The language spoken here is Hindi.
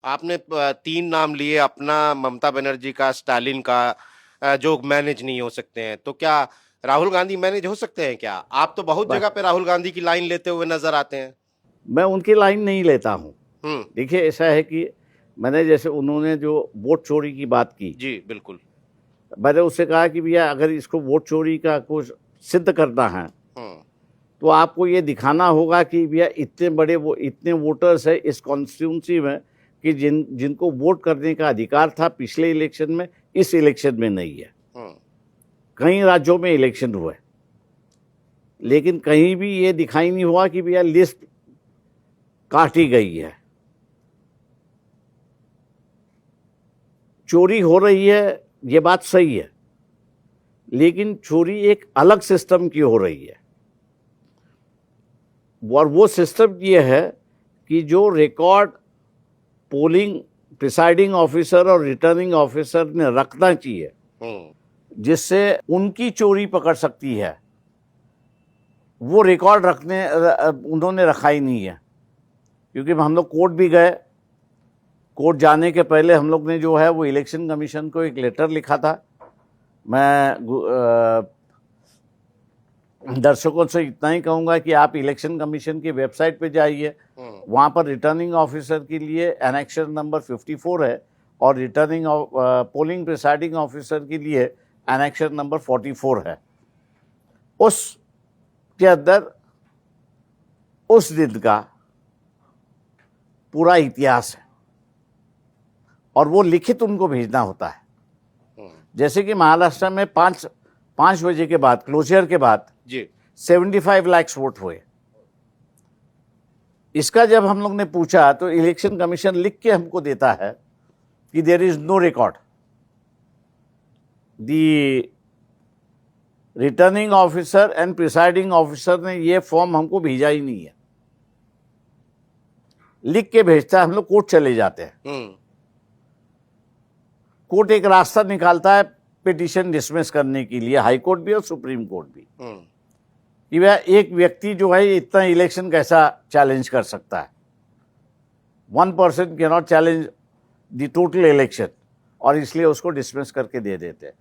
आपने 3 नाम लिए अपना, ममता बनर्जी का, स्टालिन का, जो मैनेज नहीं हो सकते हैं, तो क्या राहुल गांधी मैनेज हो सकते हैं क्या? आप तो बहुत बस जगह पे राहुल गांधी की लाइन लेते हुए नजर आते हैं। मैं उनकी लाइन नहीं लेता हूँ। हुँ, देखिए ऐसा है कि मैंने जैसे उन्होंने जो वोट चोरी की बात की, जी, बिल्कुल। मैंने उससे कहा कि भैया अगर इसको वोट चोरी का कुछ सिद्ध करना है हुँ, तो आपको ये दिखाना होगा कि भैया इतने वोटर्स है इस कॉन्स्टिट्यूंसी में कि जिनको वोट करने का अधिकार था पिछले इलेक्शन में, इस इलेक्शन में नहीं है। हुँ, कई राज्यों में इलेक्शन हुए लेकिन कहीं भी ये दिखाई नहीं हुआ कि भैया लिस्ट काटी गई है। चोरी हो रही है, ये बात सही है, लेकिन चोरी एक अलग सिस्टम की हो रही है। और वो सिस्टम ये है कि जो रिकॉर्ड पोलिंग प्रिसाइडिंग ऑफिसर और रिटर्निंग ऑफिसर ने रखना चाहिए, हुँ, जिससे उनकी चोरी पकड़ सकती है, वो रिकॉर्ड उन्होंने रखा ही नहीं है। क्योंकि हम लोग कोर्ट भी गए, कोर्ट जाने के पहले हम लोग ने जो है वो इलेक्शन कमीशन को एक लेटर लिखा था। मैं दर्शकों से इतना ही कहूँगा कि आप इलेक्शन कमीशन की वेबसाइट पे जाइए, हुँ, वहाँ पर रिटर्निंग ऑफिसर के लिए एनेक्शन नंबर 54 है और रिटर्निंग पोलिंग प्रिसाइडिंग ऑफिसर के लिए एनेक्शन नंबर 44 है। उस के अंदर उस दिन का पूरा इतिहास है और वो लिखित उनको भेजना होता है। हुँ, जैसे कि महाराष्ट्र में 5 बजे के बाद, क्लोजर के बाद जी, 75 लाख वोट हुए। इसका जब हम लोग ने पूछा तो इलेक्शन कमीशन लिख के हमको देता है कि there is no record. The returning officer and presiding officer ने ये फॉर्म हमको भेजा ही नहीं है। लिख के भेजता है, हम लोग कोर्ट चले जाते हैं। हुँ, कोर्ट एक रास्ता निकालता है पिटीशन डिसमिस करने के लिए, हाई कोर्ट भी और सुप्रीम कोर्ट भी, हुँ, कि वह एक व्यक्ति जो है इतना इलेक्शन कैसा चैलेंज कर सकता है। 1 person can not challenge the total election, और इसलिए उसको डिसमिस करके दे देते हैं।